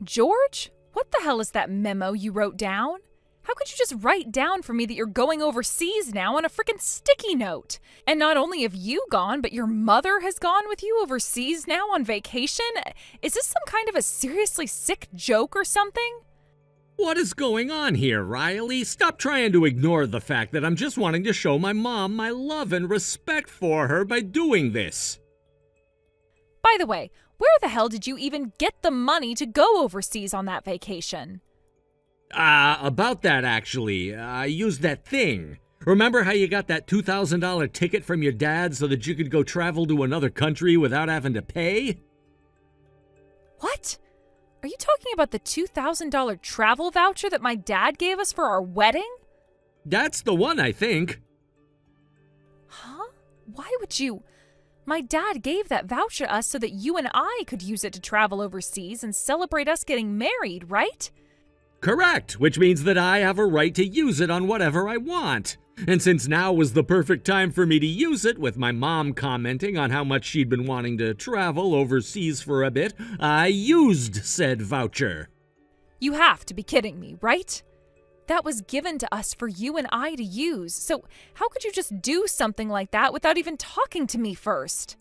George, what the hell is that memo you wrote down? How could you just write down for me that you're going overseas now on a freaking sticky note? And not only have you gone, but your mother has gone with you overseas now on vacation? Is this some kind of a seriously sick joke or something? What is going on here, Riley? Stop trying to ignore the fact that I'm just wanting to show my mom my love and respect for her by doing this. By the way, where the hell did you even get the money to go overseas on that vacation? About that actually, I used that thing. Remember how you got that $2,000 ticket from your dad so that you could go travel to another country without having to pay? What? Are you talking about the $2,000 travel voucher that my dad gave us for our wedding? That's the one, I think. Huh? Why would you? My dad gave that voucher us so that you and I could use it to travel overseas and celebrate us getting married, right? Correct, which means that I have a right to use it on whatever I want. And since now was the perfect time for me to use it, with my mom commenting on how much she'd been wanting to travel overseas for a bit, I used said voucher. You have to be kidding me, right? That was given to us for you and I to use, so how could you just do something like that without even talking to me first?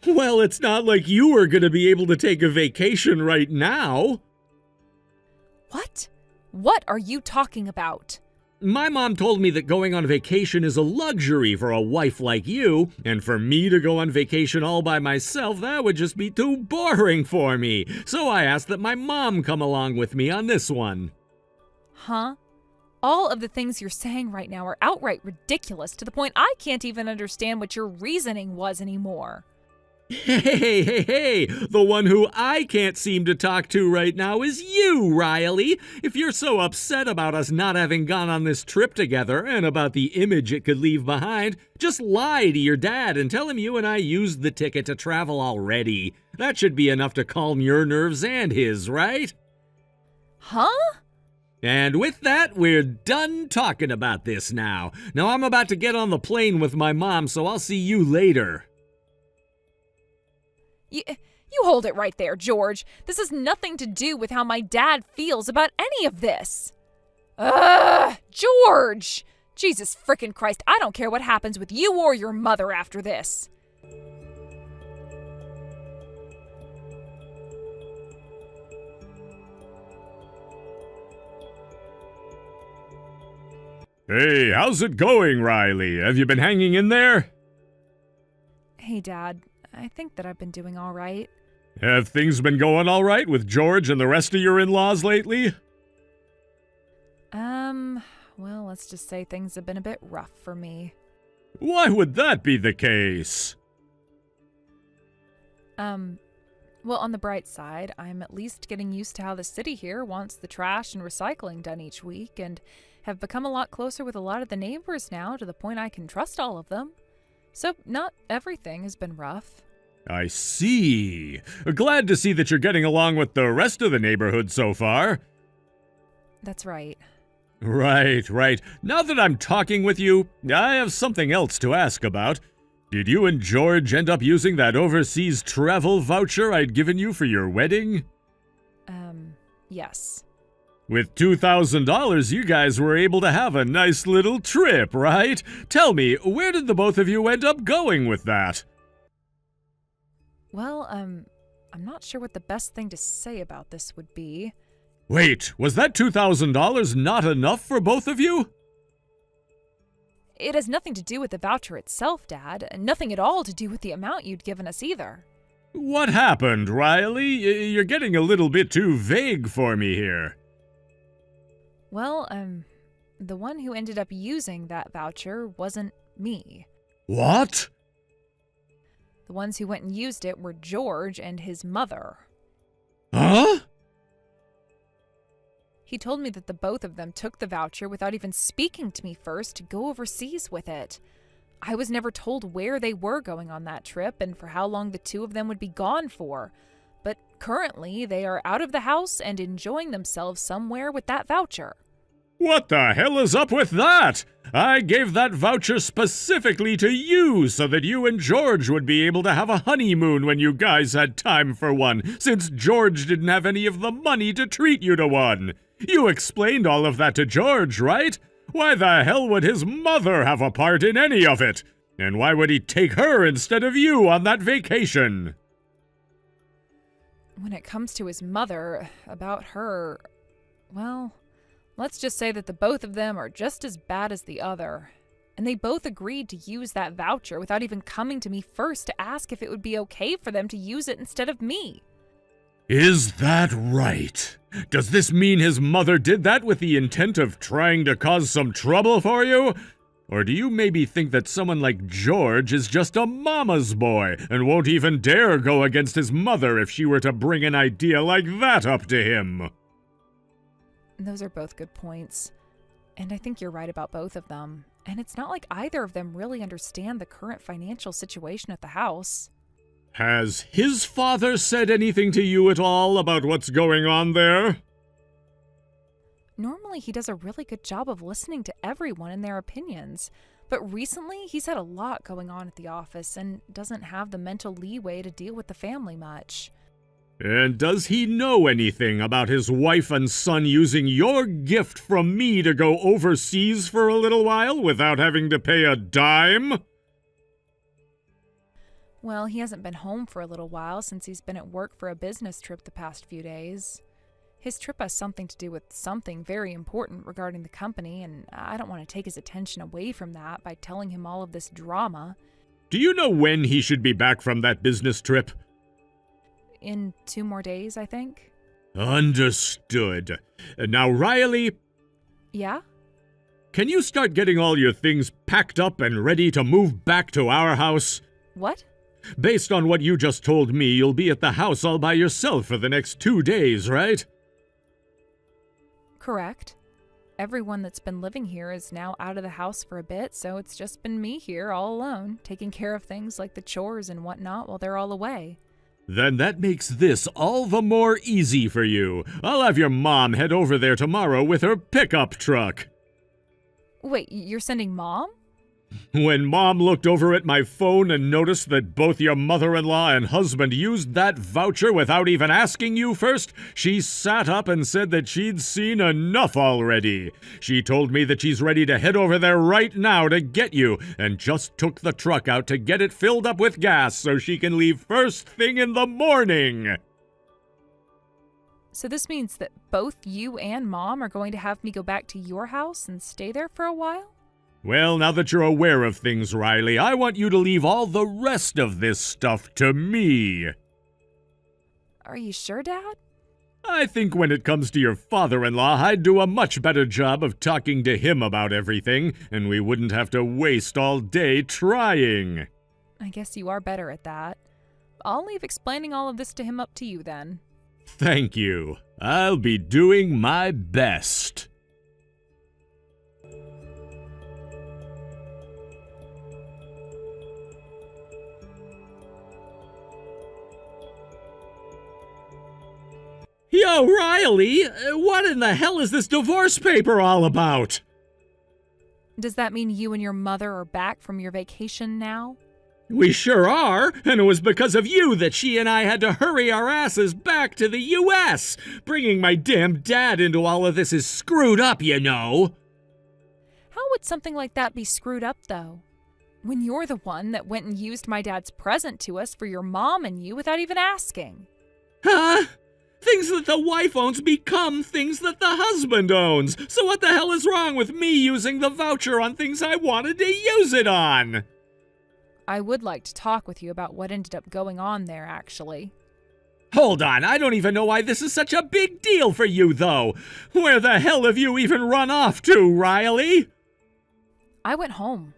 Well, it's not like you were going to be able to take a vacation right now. What? What are you talking about? My mom told me that going on vacation is a luxury for a wife like you, and for me to go on vacation all by myself, that would just be too boring for me. So I asked that my mom come along with me on this one. Huh? All of the things you're saying right now are outright ridiculous to the point I can't even understand what your reasoning was anymore. Hey, the one who I can't seem to talk to right now is you, Riley. If you're so upset about us not having gone on this trip together and about the image it could leave behind, just lie to your dad and tell him you and I used the ticket to travel already. That should be enough to calm your nerves and his, right? Huh? And with that, we're done talking about this now. Now I'm about to get on the plane with my mom, so I'll see you later. You hold it right there, George. This has nothing to do with how my dad feels about any of this. George! Jesus frickin' Christ, I don't care what happens with you or your mother after this. Hey, how's it going, Riley? Have you been hanging in there? Hey, Dad. I think that I've been doing all right. Have things been going all right with George and the rest of your in-laws lately? Well, let's just say things have been a bit rough for me. Why would that be the case? Well, on the bright side, I'm at least getting used to how the city here wants the trash and recycling done each week, and have become a lot closer with a lot of the neighbors now, to the point I can trust all of them. So, not everything has been rough. I see. Glad to see that you're getting along with the rest of the neighborhood so far. That's right. Right. Now that I'm talking with you, I have something else to ask about. Did you and George end up using that overseas travel voucher I'd given you for your wedding? Yes. With $2,000, you guys were able to have a nice little trip, right? Tell me, where did the both of you end up going with that? Well, I'm not sure what the best thing to say about this would be. Wait, was that $2,000 not enough for both of you? It has nothing to do with the voucher itself, Dad, and nothing at all to do with the amount you'd given us either. What happened, Riley? You're getting a little bit too vague for me here. Well, the one who ended up using that voucher wasn't me. What? The ones who went and used it were George and his mother. Huh? He told me that the both of them took the voucher without even speaking to me first to go overseas with it. I was never told where they were going on that trip and for how long the two of them would be gone for. But currently, they are out of the house and enjoying themselves somewhere with that voucher. What the hell is up with that? I gave that voucher specifically to you so that you and George would be able to have a honeymoon when you guys had time for one, since George didn't have any of the money to treat you to one. You explained all of that to George, right? Why the hell would his mother have a part in any of it? And why would he take her instead of you on that vacation? When it comes to his mother, about her, well, let's just say that the both of them are just as bad as the other. And they both agreed to use that voucher without even coming to me first to ask if it would be okay for them to use it instead of me. Is that right? Does this mean his mother did that with the intent of trying to cause some trouble for you? Or do you maybe think that someone like George is just a mama's boy and won't even dare go against his mother if she were to bring an idea like that up to him? Those are both good points. And I think you're right about both of them. And it's not like either of them really understand the current financial situation at the house. Has his father said anything to you at all about what's going on there? Normally, he does a really good job of listening to everyone and their opinions. But recently, he's had a lot going on at the office and doesn't have the mental leeway to deal with the family much. And does he know anything about his wife and son using your gift from me to go overseas for a little while without having to pay a dime? Well, he hasn't been home for a little while since he's been at work for a business trip the past few days. His trip has something to do with something very important regarding the company, and I don't want to take his attention away from that by telling him all of this drama. Do you know when he should be back from that business trip? In 2 more days, I think. Understood. Now, Riley... Yeah? Can you start getting all your things packed up and ready to move back to our house? What? Based on what you just told me, you'll be at the house all by yourself for the next 2 days, right? Correct. Everyone that's been living here is now out of the house for a bit, so it's just been me here all alone, taking care of things like the chores and whatnot while they're all away. Then that makes this all the more easy for you. I'll have your mom head over there tomorrow with her pickup truck. Wait, you're sending Mom? When Mom looked over at my phone and noticed that both your mother-in-law and husband used that voucher without even asking you first, she sat up and said that she'd seen enough already. She told me that she's ready to head over there right now to get you, and just took the truck out to get it filled up with gas so she can leave first thing in the morning. So this means that both you and Mom are going to have me go back to your house and stay there for a while? Well, now that you're aware of things, Riley, I want you to leave all the rest of this stuff to me. Are you sure, Dad? I think when it comes to your father-in-law, I'd do a much better job of talking to him about everything, and we wouldn't have to waste all day trying. I guess you are better at that. I'll leave explaining all of this to him up to you then. Thank you. I'll be doing my best. Yo, Riley, what in the hell is this divorce paper all about? Does that mean you and your mother are back from your vacation now? We sure are, and it was because of you that she and I had to hurry our asses back to the U.S. Bringing my damn dad into all of this is screwed up, you know. How would something like that be screwed up, though? When you're the one that went and used my dad's present to us for your mom and you without even asking. Huh? Things that the wife owns become things that the husband owns. So what the hell is wrong with me using the voucher on things I wanted to use it on? I would like to talk with you about what ended up going on there, actually. Hold on, I don't even know why this is such a big deal for you, though. Where the hell have you even run off to, Riley? I went home.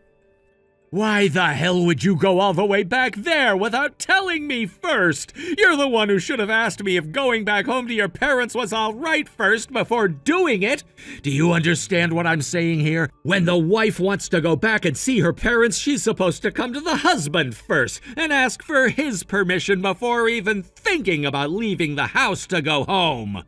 Why the hell would you go all the way back there without telling me first? You're the one who should have asked me if going back home to your parents was all right first before doing it. Do you understand what I'm saying here? When the wife wants to go back and see her parents, she's supposed to come to the husband first and ask for his permission before even thinking about leaving the house to go home.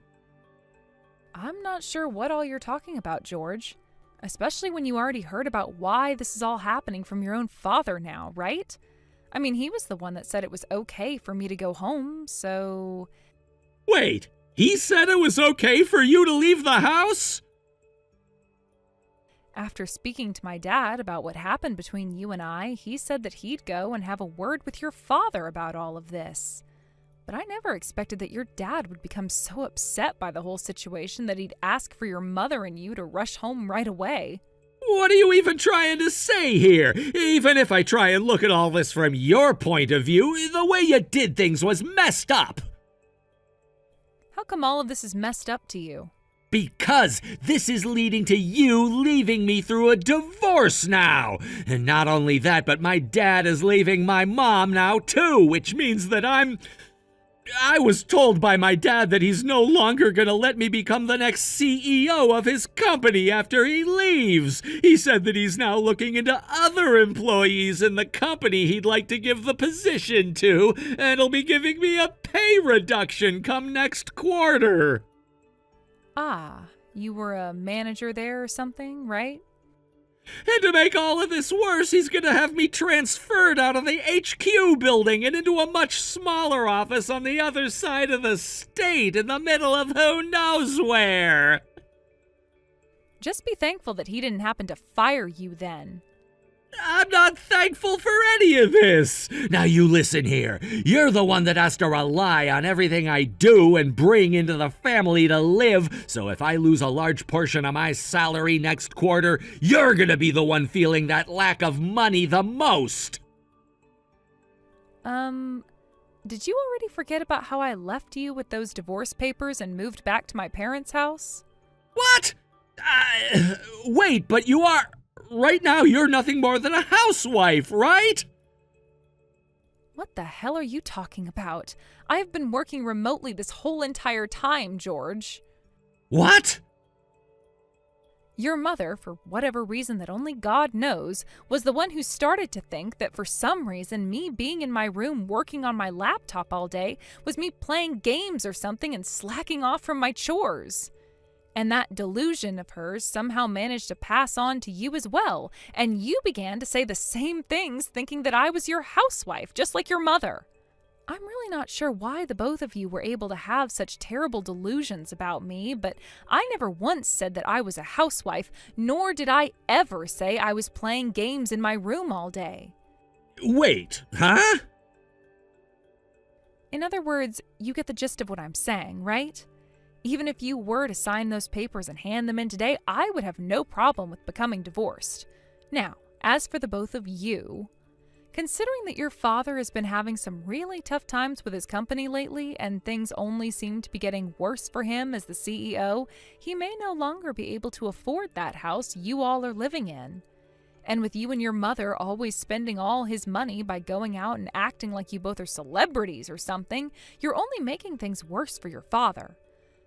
I'm not sure what all you're talking about, George. Especially when you already heard about why this is all happening from your own father now, right? I mean, he was the one that said it was okay for me to go home, so... Wait, he said it was okay for you to leave the house? After speaking to my dad about what happened between you and I, he said that he'd go and have a word with your father about all of this. But I never expected that your dad would become so upset by the whole situation that he'd ask for your mother and you to rush home right away. What are you even trying to say here? Even if I try and look at all this from your point of view, the way you did things was messed up. How come all of this is messed up to you? Because this is leading to you leaving me through a divorce now. And not only that, but my dad is leaving my mom now too, which means that I was told by my dad that he's no longer gonna let me become the next CEO of his company after he leaves. He said that he's now looking into other employees in the company he'd like to give the position to, and he'll be giving me a pay reduction come next quarter. Ah, you were a manager there or something, right? And to make all of this worse, he's going to have me transferred out of the HQ building and into a much smaller office on the other side of the state in the middle of who knows where. Just be thankful that he didn't happen to fire you then. I'm not thankful for any of this. Now you listen here. You're the one that has to rely on everything I do and bring into the family to live. So if I lose a large portion of my salary next quarter, you're gonna be the one feeling that lack of money the most. Did you already forget about how I left you with those divorce papers and moved back to my parents' house? What? Wait, but you are... Right now, you're nothing more than a housewife, right? What the hell are you talking about? I have been working remotely this whole entire time, George. What? Your mother, for whatever reason that only God knows, was the one who started to think that for some reason me being in my room working on my laptop all day was me playing games or something and slacking off from my chores. And that delusion of hers somehow managed to pass on to you as well, and you began to say the same things thinking that I was your housewife, just like your mother. I'm really not sure why the both of you were able to have such terrible delusions about me, but I never once said that I was a housewife, nor did I ever say I was playing games in my room all day. Wait, huh? In other words, you get the gist of what I'm saying, right? Even if you were to sign those papers and hand them in today, I would have no problem with becoming divorced. Now, as for the both of you, considering that your father has been having some really tough times with his company lately and things only seem to be getting worse for him as the CEO, he may no longer be able to afford that house you all are living in. And with you and your mother always spending all his money by going out and acting like you both are celebrities or something, you're only making things worse for your father.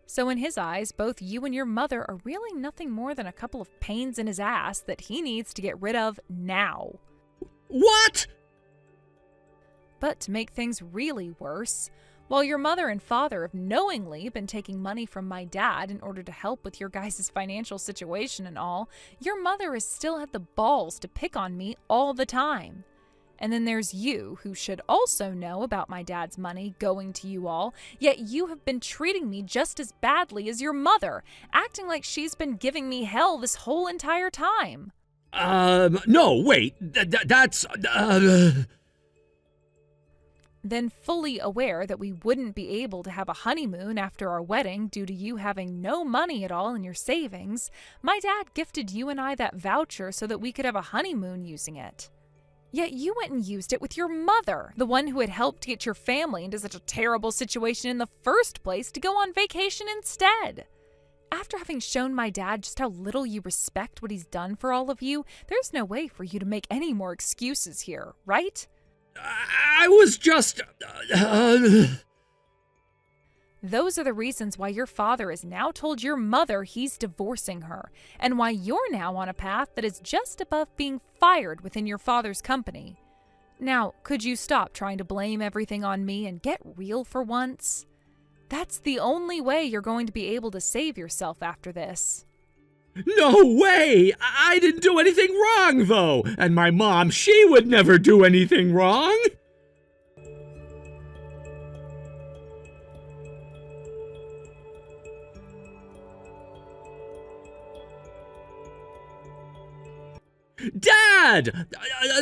So in his eyes, both you and your mother are really nothing more than a couple of pains in his ass that he needs to get rid of now. What? But to make things really worse, while your mother and father have knowingly been taking money from my dad in order to help with your guys' financial situation and all, your mother has still had the balls to pick on me all the time. And then there's you, who should also know about my dad's money going to you all, yet you have been treating me just as badly as your mother, acting like she's been giving me hell this whole entire time. No, wait, that's, Then fully aware that we wouldn't be able to have a honeymoon after our wedding due to you having no money at all in your savings, my dad gifted you and I that voucher so that we could have a honeymoon using it. Yet you went and used it with your mother, the one who had helped get your family into such a terrible situation in the first place, to go on vacation instead. After having shown my dad just how little you respect what he's done for all of you, there's no way for you to make any more excuses here, right? I was just, Those are the reasons why your father has now told your mother he's divorcing her, and why you're now on a path that is just above being fired within your father's company. Now, could you stop trying to blame everything on me and get real for once? That's the only way you're going to be able to save yourself after this. No way! I didn't do anything wrong, though! And my mom, she would never do anything wrong! Dad!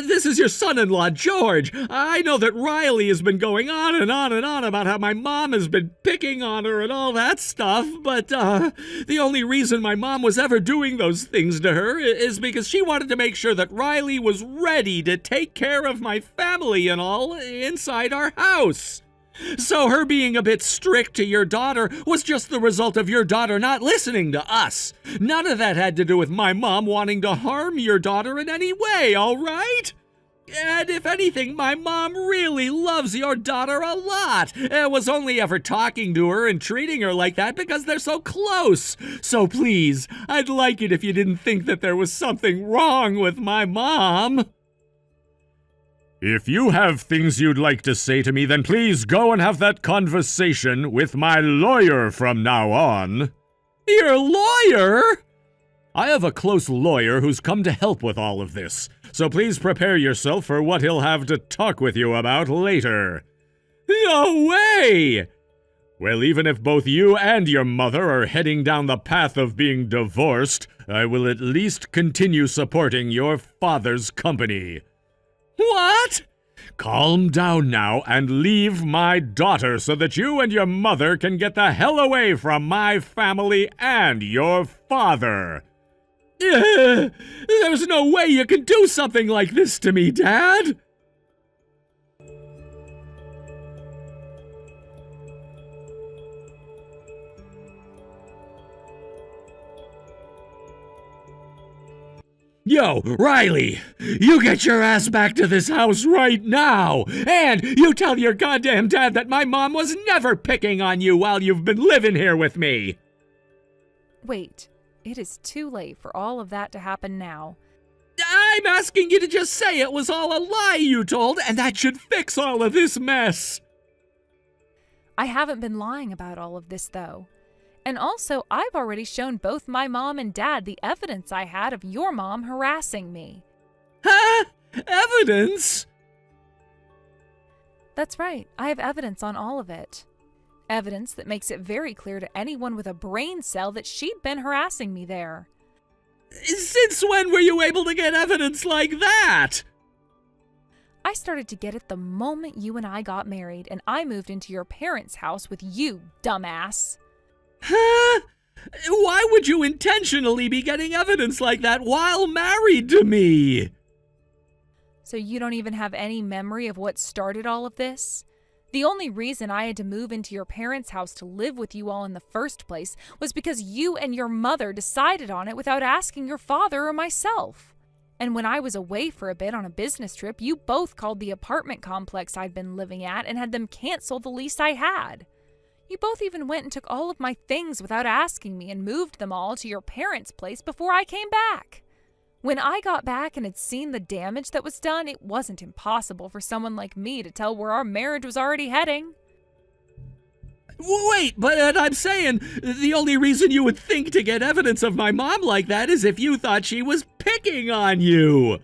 This is your son-in-law, George. I know that Riley has been going on and on and on about how my mom has been picking on her and all that stuff, but the only reason my mom was ever doing those things to her is because she wanted to make sure that Riley was ready to take care of my family and all inside our house. So her being a bit strict to your daughter was just the result of your daughter not listening to us. None of that had to do with my mom wanting to harm your daughter in any way, all right? And if anything, my mom really loves your daughter a lot. And was only ever talking to her and treating her like that because they're so close. So please, I'd like it if you didn't think that there was something wrong with my mom. If you have things you'd like to say to me, then please go and have that conversation with my lawyer from now on. Your lawyer? I have a close lawyer who's come to help with all of this, so please prepare yourself for what he'll have to talk with you about later. No way! Well, even if both you and your mother are heading down the path of being divorced, I will at least continue supporting your father's company. What? Calm down now and leave my daughter so that you and your mother can get the hell away from my family and your father. There's no way you can do something like this to me, Dad. Yo, Riley, you get your ass back to this house right now, and you tell your goddamn dad that my mom was never picking on you while you've been living here with me. Wait, it is too late for all of that to happen now. I'm asking you to just say it was all a lie you told, and that should fix all of this mess. I haven't been lying about all of this, though. And also, I've already shown both my mom and dad the evidence I had of your mom harassing me. Huh? Evidence? That's right. I have evidence on all of it. Evidence that makes it very clear to anyone with a brain cell that she'd been harassing me there. Since when were you able to get evidence like that? I started to get it the moment you and I got married and I moved into your parents' house with you, dumbass. Huh? Why would you intentionally be getting evidence like that while married to me? So you don't even have any memory of what started all of this? The only reason I had to move into your parents' house to live with you all in the first place was because you and your mother decided on it without asking your father or myself. And when I was away for a bit on a business trip, you both called the apartment complex I'd been living at and had them cancel the lease I had. You both even went and took all of my things without asking me and moved them all to your parents' place before I came back. When I got back and had seen the damage that was done, it wasn't impossible for someone like me to tell where our marriage was already heading. Wait, but I'm saying the only reason you would think to get evidence of my mom like that is if you thought she was picking on you.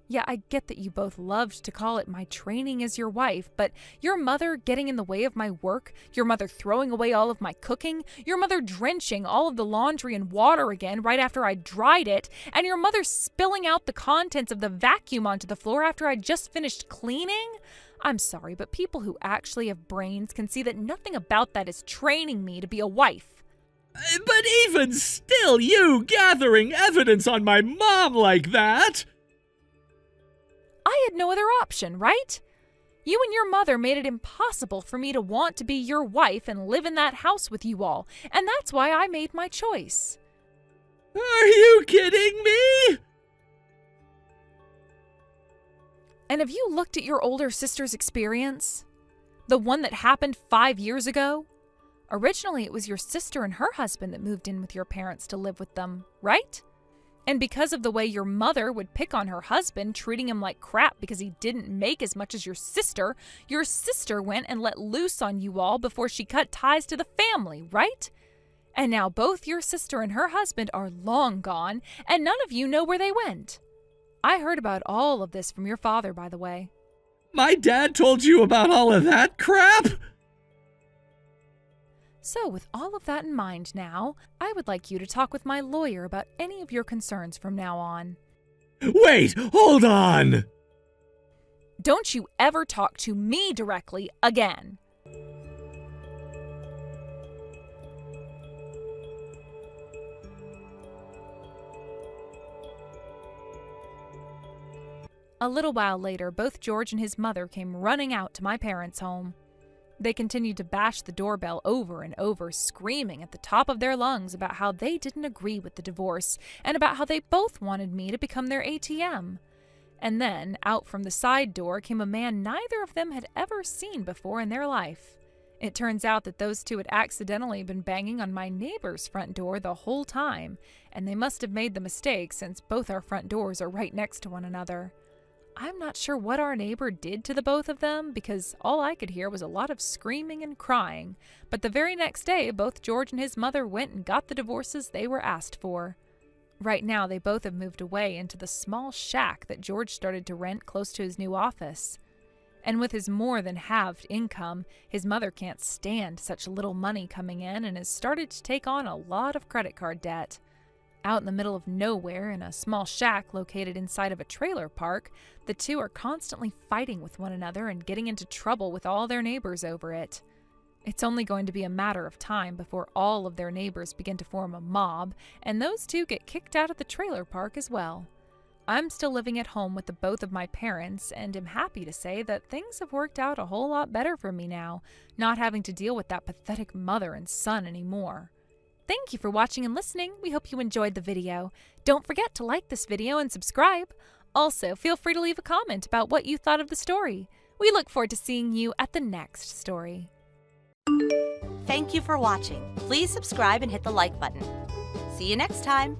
Yeah, I get that you both loved to call it my training as your wife, but your mother getting in the way of my work, your mother throwing away all of my cooking, your mother drenching all of the laundry in water again right after I dried it, and your mother spilling out the contents of the vacuum onto the floor after I just finished cleaning? I'm sorry, but people who actually have brains can see that nothing about that is training me to be a wife. But even still, you gathering evidence on my mom like that... I had no other option, right? You and your mother made it impossible for me to want to be your wife and live in that house with you all, and that's why I made my choice. Are you kidding me? And have you looked at your older sister's experience? The one that happened 5 years ago? Originally, it was your sister and her husband that moved in with your parents to live with them, right? And because of the way your mother would pick on her husband, treating him like crap because he didn't make as much as your sister went and let loose on you all before she cut ties to the family, right? And now both your sister and her husband are long gone, and none of you know where they went. I heard about all of this from your father, by the way. My dad told you about all of that crap? So, with all of that in mind now, I would like you to talk with my lawyer about any of your concerns from now on. Wait, hold on! Don't you ever talk to me directly again. A little while later, both George and his mother came running out to my parents' home. They continued to bash the doorbell over and over, screaming at the top of their lungs about how they didn't agree with the divorce and about how they both wanted me to become their ATM. And then, out from the side door came a man neither of them had ever seen before in their life. It turns out that those two had accidentally been banging on my neighbor's front door the whole time, and they must have made the mistake since both our front doors are right next to one another. I'm not sure what our neighbor did to the both of them because all I could hear was a lot of screaming and crying, but the very next day both George and his mother went and got the divorces they were asked for. Right now they both have moved away into the small shack that George started to rent close to his new office. And with his more than halved income, his mother can't stand such little money coming in and has started to take on a lot of credit card debt. Out in the middle of nowhere, in a small shack located inside of a trailer park, the two are constantly fighting with one another and getting into trouble with all their neighbors over it. It's only going to be a matter of time before all of their neighbors begin to form a mob, and those two get kicked out of the trailer park as well. I'm still living at home with the both of my parents, and am happy to say that things have worked out a whole lot better for me now, not having to deal with that pathetic mother and son anymore. Thank you for watching and listening. We hope you enjoyed the video. Don't forget to like this video and subscribe. Also, feel free to leave a comment about what you thought of the story. We look forward to seeing you at the next story. Thank you for watching. Please subscribe and hit the like button. See you next time.